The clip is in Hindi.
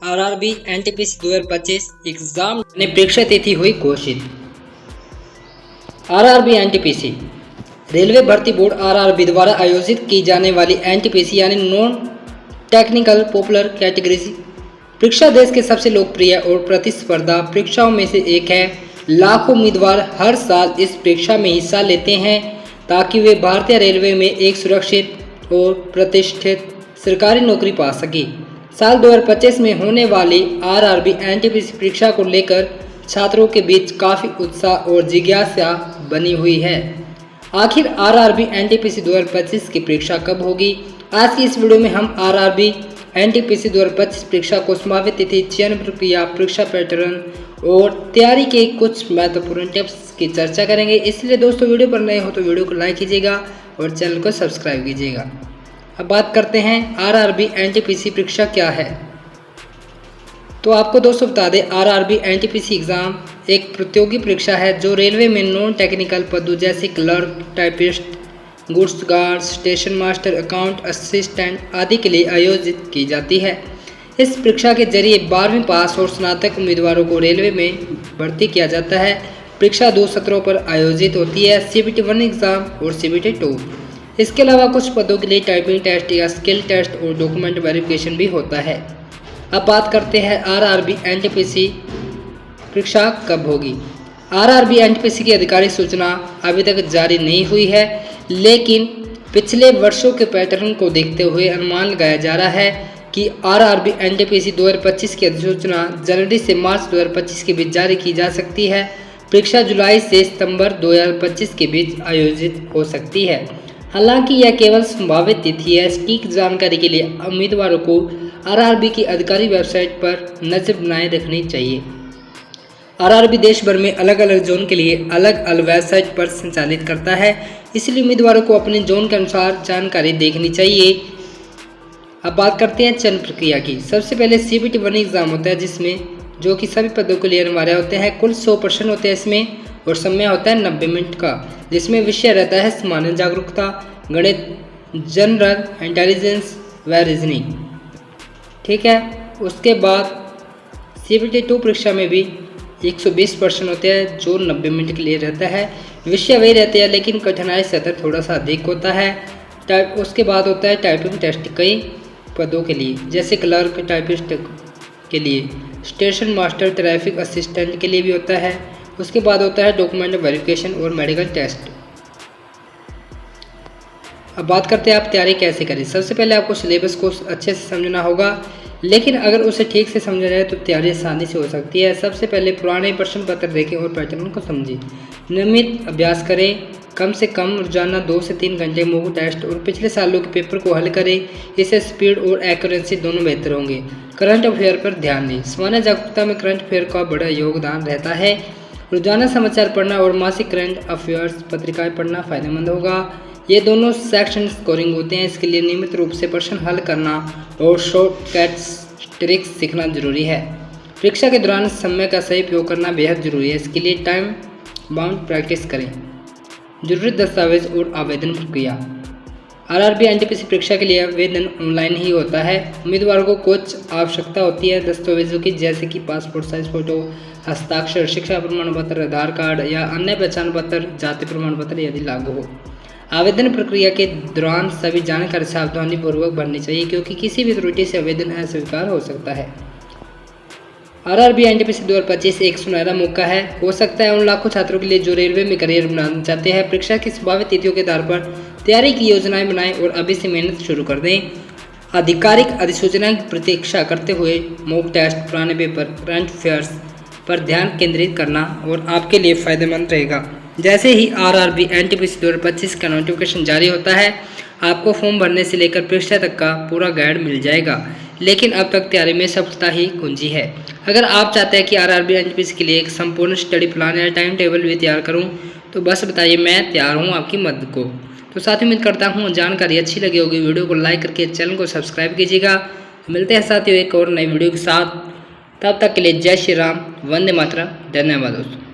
आरआरबी एनटीपीसी 2025 एग्जाम ने परीक्षा तिथि हुई घोषित। आरआरबी एनटीपीसी रेलवे भर्ती बोर्ड आरआरबी द्वारा आयोजित की जाने वाली एनटीपीसी यानी नॉन टेक्निकल पॉपुलर कैटेगरी परीक्षा देश के सबसे लोकप्रिय और प्रतिस्पर्धा परीक्षाओं में से एक है। लाखों उम्मीदवार हर साल इस परीक्षा में हिस्सा लेते हैं ताकि वे भारतीय रेलवे में एक सुरक्षित और प्रतिष्ठित सरकारी नौकरी पा सके। साल 2025 में होने वाली आरआरबी एनटीपीसी परीक्षा को लेकर छात्रों के बीच काफ़ी उत्साह और जिज्ञासा बनी हुई है। आखिर आरआरबी एनटीपीसी 2025 की परीक्षा कब होगी? आज की इस वीडियो में हम आरआरबी एनटीपीसी 2025 परीक्षा को संभावित तिथि, चयन प्रक्रिया, परीक्षा पैटर्न और तैयारी के कुछ महत्वपूर्ण टिप्स की चर्चा करेंगे। इसलिए दोस्तों, वीडियो पर नए हो तो वीडियो को लाइक कीजिएगा और चैनल को सब्सक्राइब कीजिएगा। अब बात करते हैं आरआरबी एनटीपीसी परीक्षा क्या है। तो आपको दोस्तों बता दें, आरआरबी एनटीपीसी एग्ज़ाम एक प्रतियोगी परीक्षा है जो रेलवे में नॉन टेक्निकल पदों जैसे clerk, typist, goods guard, station master, account assistant आदि के लिए आयोजित की जाती है। इस परीक्षा के जरिए 12वीं पास और स्नातक उम्मीदवारों को रेलवे में भर्ती किया जाता है। परीक्षा 2 सत्रों पर आयोजित होती है, CBT 1 एग्ज़ाम और CBT 2। इसके अलावा कुछ पदों के लिए टाइपिंग टेस्ट या स्किल टेस्ट और डॉक्यूमेंट वेरिफिकेशन भी होता है। अब बात करते हैं आरआरबी एनटीपीसी परीक्षा कब होगी। आरआरबी एनटीपीसी की आधिकारिक सूचना अभी तक जारी नहीं हुई है, लेकिन पिछले वर्षों के पैटर्न को देखते हुए अनुमान लगाया जा रहा है कि आरआरबी एनटीपीसी 2025 की अधिसूचना जनवरी से मार्च 2025 के बीच जारी की जा सकती है। परीक्षा जुलाई से सितंबर 2025 के बीच आयोजित हो सकती है। हालांकि यह केवल संभावित तिथि है। सटीक जानकारी के लिए उम्मीदवारों को आरआरबी की आधिकारिक वेबसाइट पर नजर बनाए रखनी चाहिए। आरआरबी देश भर में अलग अलग जोन के लिए अलग अलग वेबसाइट पर संचालित करता है, इसलिए उम्मीदवारों को अपने जोन के अनुसार जानकारी देखनी चाहिए। अब बात करते हैं चयन प्रक्रिया की। सबसे पहले CBT 1 एग्ज़ाम होता है, जिसमें जो कि सभी पदों के लिए अनिवार्य होते हैं। कुल 100 प्रश्न होते हैं इसमें और समय होता है 90 मिनट का, जिसमें विषय रहता है सामान्य जागरूकता, गणित, जनरल इंटेलिजेंस व रीजनिंग। ठीक है। उसके बाद CBT 2 परीक्षा में भी 120 प्रश्न होते हैं जो 90 मिनट के लिए रहता है। विषय वही रहते हैं, लेकिन कठिनाई स्तर थोड़ा सा अधिक होता है। उसके बाद होता है टाइपिंग टेस्ट कई पदों के लिए, जैसे क्लर्क, टाइपिस्ट के लिए, स्टेशन मास्टर, ट्रैफिक असिस्टेंट के लिए भी होता है। उसके बाद होता है डॉक्यूमेंट वेरिफिकेशन और मेडिकल टेस्ट। अब बात करते हैं आप तैयारी कैसे करें। सबसे पहले आपको सिलेबस को अच्छे से समझना होगा, लेकिन अगर उसे ठीक से समझा जाए तो तैयारी आसानी से हो सकती है। सबसे पहले पुराने प्रश्न पत्र देखें और पैटर्न को समझें। नियमित अभ्यास करें, कम से कम रोजाना 2 से 3 घंटे मॉक टेस्ट और पिछले सालों के पेपर को हल करें। इससे स्पीड और एक्यूरेंसी दोनों बेहतर होंगे। करंट अफेयर पर ध्यान दें। सामान्य जागरूकता में करंट अफेयर का बड़ा योगदान रहता है। रोजाना समाचार पढ़ना और मासिक करंट अफेयर्स पत्रिकाएं पढ़ना फायदेमंद होगा। ये दोनों सेक्शन स्कोरिंग होते हैं, इसके लिए नियमित रूप से प्रश्न हल करना और शॉर्टकट्स ट्रिक्स सीखना जरूरी है। परीक्षा के दौरान समय का सही उपयोग करना बेहद जरूरी है, इसके लिए टाइम बाउंड प्रैक्टिस करें। जरूरी दस्तावेज और आवेदन प्रक्रिया। आरआरबी एनटीपीसी परीक्षा के लिए आवेदन ऑनलाइन ही होता है। उम्मीदवारों को कुछ आवश्यकता होती है दस्तावेजों की, जैसे कि पासपोर्ट साइज फोटो, हस्ताक्षर, शिक्षा प्रमाण पत्र, आधार कार्ड या अन्य पहचान पत्र, जाति प्रमाण पत्र यदि लागू हो। आवेदन प्रक्रिया के दौरान सभी जानकारी सावधानी पूर्वक भरनी चाहिए, क्योंकि किसी भी त्रुटि से आवेदन अस्वीकार हो सकता है। आरआरबी एनटीपीसी 2025 एक सुनहरा मौका है, हो सकता है उन लाखों छात्रों के लिए जो रेलवे में करियर बनाना चाहते हैं। परीक्षा की संभावित तिथियों के आधार पर तैयारी की योजनाएं बनाएं और अभी से मेहनत शुरू कर दें। आधिकारिक अधिसूचना की प्रतीक्षा करते हुए मॉक टेस्ट, पुराने पेपर, करंट अफेयर्स पर ध्यान केंद्रित करना और आपके लिए फायदेमंद रहेगा। जैसे ही आरआरबी एनटीपीसी 2025 का नोटिफिकेशन जारी होता है, आपको फॉर्म भरने से लेकर परीक्षा तक का पूरा गाइड मिल जाएगा। लेकिन अब तक तैयारी में सफलता ही कुंजी है। अगर आप चाहते हैं कि आरआरबी एनटीपीसी के लिए एक संपूर्ण स्टडी प्लान या टाइम टेबल भी तैयार करूं, तो बस बताइए, मैं तैयार हूं आपकी मदद को। तो साथ ही उम्मीद करता हूं जानकारी अच्छी लगी होगी। वीडियो को लाइक करके चैनल को सब्सक्राइब कीजिएगा। मिलते हैं साथियों एक और नई वीडियो के साथ। तब तक के लिए जय श्री राम, वंदे मातरम। धन्यवाद दोस्तों।